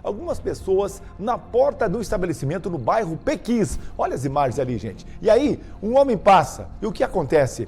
algumas pessoas na porta do estabelecimento no bairro Pequis. Olha as imagens ali, gente. E aí, um homem passa. E o que acontece?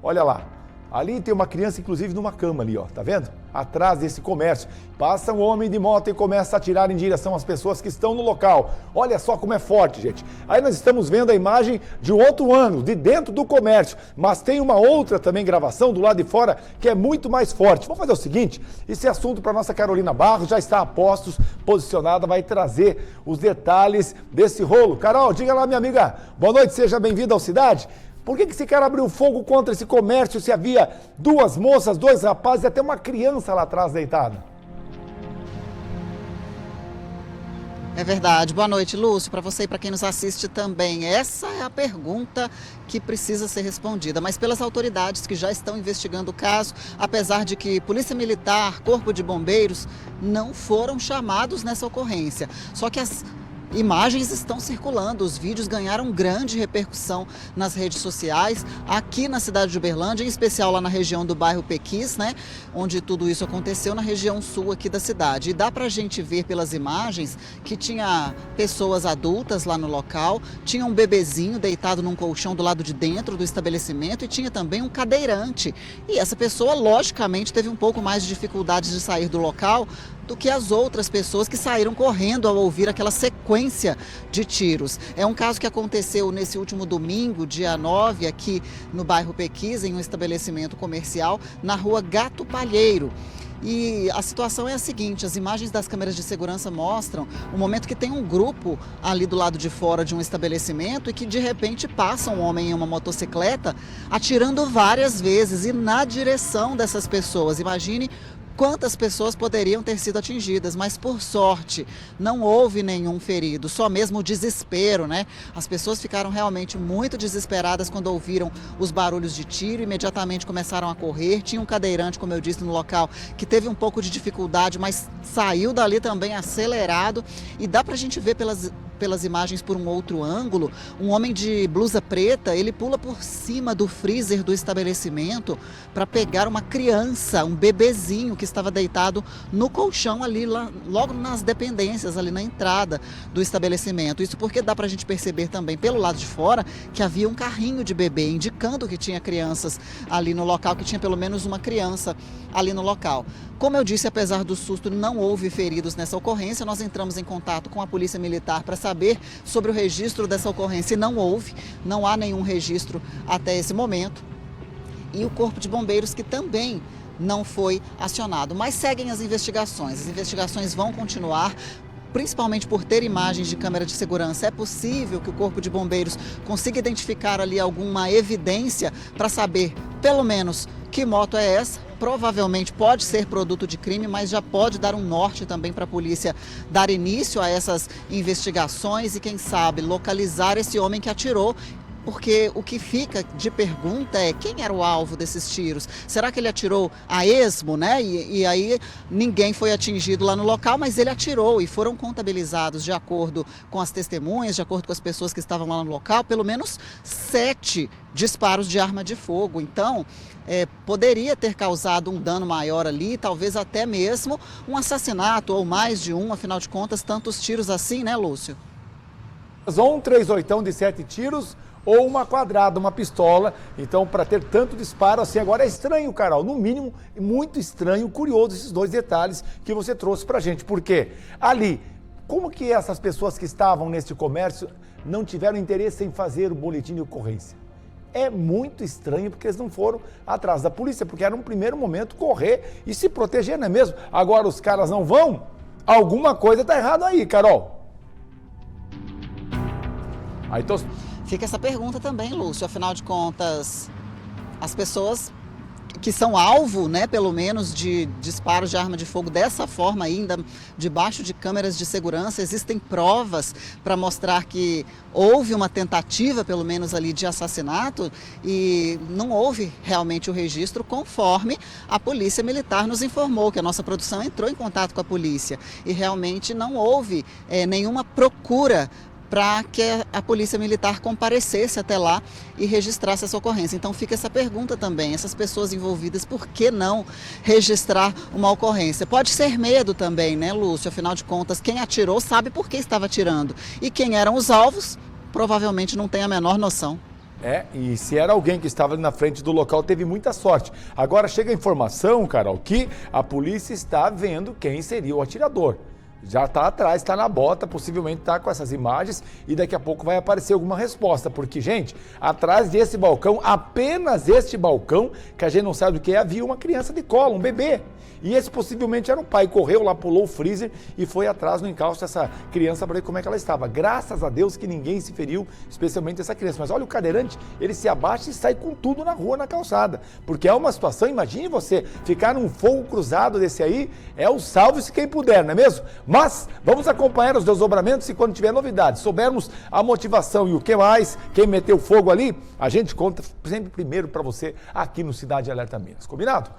Olha lá. Ali tem uma criança, inclusive, numa cama ali, ó. Tá vendo? Atrás desse comércio. Passa um homem de moto e começa a atirar em direção às pessoas que estão no local. Olha só como é forte, gente. Aí nós estamos vendo a imagem de um outro ângulo, de dentro do comércio. Mas tem uma outra também gravação do lado de fora que é muito mais forte. Vamos fazer o seguinte, esse assunto para nossa Carolina Barros já está a postos, posicionada, vai trazer os detalhes desse rolo. Carol, diga lá, minha amiga. Boa noite, seja bem-vinda ao Cidade. Por que esse cara abriu fogo contra esse comércio se havia duas moças, dois rapazes e até uma criança lá atrás deitada? É verdade. Boa noite, Lúcio, para você e para quem nos assiste também. Essa é a pergunta que precisa ser respondida, mas pelas autoridades que já estão investigando o caso, apesar de que Polícia Militar, Corpo de Bombeiros não foram chamados nessa ocorrência. Só que as imagens estão circulando, os vídeos ganharam grande repercussão nas redes sociais, aqui na cidade de Uberlândia, em especial lá na região do bairro Pequis, né, onde tudo isso aconteceu, na região sul aqui da cidade. E dá pra gente ver pelas imagens que tinha pessoas adultas lá no local, tinha um bebezinho deitado num colchão do lado de dentro do estabelecimento e tinha também um cadeirante. E essa pessoa, logicamente, teve um pouco mais de dificuldades de sair do local do que as outras pessoas que saíram correndo ao ouvir aquela sequência de tiros. É um caso que aconteceu nesse último domingo, dia 9, aqui no bairro Pequis, em um estabelecimento comercial, na rua Gato Palheiro. E a situação é a seguinte, as imagens das câmeras de segurança mostram o momento que tem um grupo ali do lado de fora de um estabelecimento e que de repente passa um homem em uma motocicleta atirando várias vezes e na direção dessas pessoas. Imagine quantas pessoas poderiam ter sido atingidas, mas por sorte não houve nenhum ferido, só mesmo o desespero, né? As pessoas ficaram realmente muito desesperadas quando ouviram os barulhos de tiro, imediatamente começaram a correr. Tinha um cadeirante, como eu disse, no local, que teve um pouco de dificuldade, mas saiu dali também acelerado. E dá pra gente ver pelas imagens por um outro ângulo, um homem de blusa preta, ele pula por cima do freezer do estabelecimento para pegar uma criança, um bebezinho que estava deitado no colchão ali, logo nas dependências, ali na entrada do estabelecimento. Isso porque dá para a gente perceber também pelo lado de fora que havia um carrinho de bebê, indicando que tinha crianças ali no local, que tinha pelo menos uma criança ali no local. Como eu disse, apesar do susto, não houve feridos nessa ocorrência. Nós entramos em contato com a Polícia Militar para saber sobre o registro dessa ocorrência e não houve, não há nenhum registro até esse momento. E o Corpo de Bombeiros, que também não foi acionado, mas seguem as investigações vão continuar, principalmente por ter imagens de câmera de segurança. É possível que o Corpo de Bombeiros consiga identificar ali alguma evidência para saber, pelo menos, que moto é essa. Provavelmente pode ser produto de crime, mas já pode dar um norte também para a polícia dar início a essas investigações e, quem sabe, localizar esse homem que atirou. Porque o que fica de pergunta é quem era o alvo desses tiros? Será que ele atirou a esmo, né? E aí ninguém foi atingido lá no local, mas ele atirou e foram contabilizados, de acordo com as testemunhas, de acordo com as pessoas que estavam lá no local, pelo menos 7 disparos de arma de fogo. Então, poderia ter causado um dano maior ali, talvez até mesmo um assassinato ou mais de um, afinal de contas, tantos tiros assim, né, Lúcio? Ou um 38 de 7 tiros ou uma quadrada, uma pistola. Então, para ter tanto disparo assim, agora é estranho, Carol, no mínimo, muito estranho, curioso esses dois detalhes que você trouxe pra gente. Por quê? Ali, como que essas pessoas que estavam neste comércio não tiveram interesse em fazer o boletim de ocorrência? É muito estranho porque eles não foram atrás da polícia, porque era um primeiro momento correr e se proteger, não é mesmo? Agora os caras não vão? Alguma coisa tá errada aí, Carol. Aí tô... Fica essa pergunta também, Lúcio. Afinal de contas, as pessoas que são alvo, né, pelo menos de disparos de arma de fogo dessa forma ainda, debaixo de câmeras de segurança, existem provas para mostrar que houve uma tentativa, pelo menos ali, de assassinato e não houve realmente o registro conforme a Polícia Militar nos informou, que a nossa produção entrou em contato com a polícia e realmente não houve nenhuma procura para que a Polícia Militar comparecesse até lá e registrasse essa ocorrência. Então fica essa pergunta também, essas pessoas envolvidas, por que não registrar uma ocorrência? Pode ser medo também, né, Lúcio? Afinal de contas, quem atirou sabe por que estava atirando. E quem eram os alvos, provavelmente não tem a menor noção. E se era alguém que estava ali na frente do local, teve muita sorte. Agora chega a informação, Carol, que a polícia está vendo quem seria o atirador. Já está atrás, está na bota, possivelmente está com essas imagens e daqui a pouco vai aparecer alguma resposta. Porque, gente, atrás desse balcão, apenas este balcão, que a gente não sabe do que é, havia uma criança de colo, um bebê. E esse possivelmente era um pai, correu lá, pulou o freezer e foi atrás no encalço dessa criança para ver como é que ela estava. Graças a Deus que ninguém se feriu, especialmente essa criança. Mas olha, o cadeirante, ele se abaixa e sai com tudo na rua, na calçada. Porque é uma situação, imagine você ficar num fogo cruzado desse aí, é o salve-se quem puder, não é mesmo? Mas vamos acompanhar os desdobramentos e quando tiver novidades, soubermos a motivação e o que mais, quem meteu fogo ali, a gente conta sempre primeiro para você aqui no Cidade Alerta Minas. Combinado?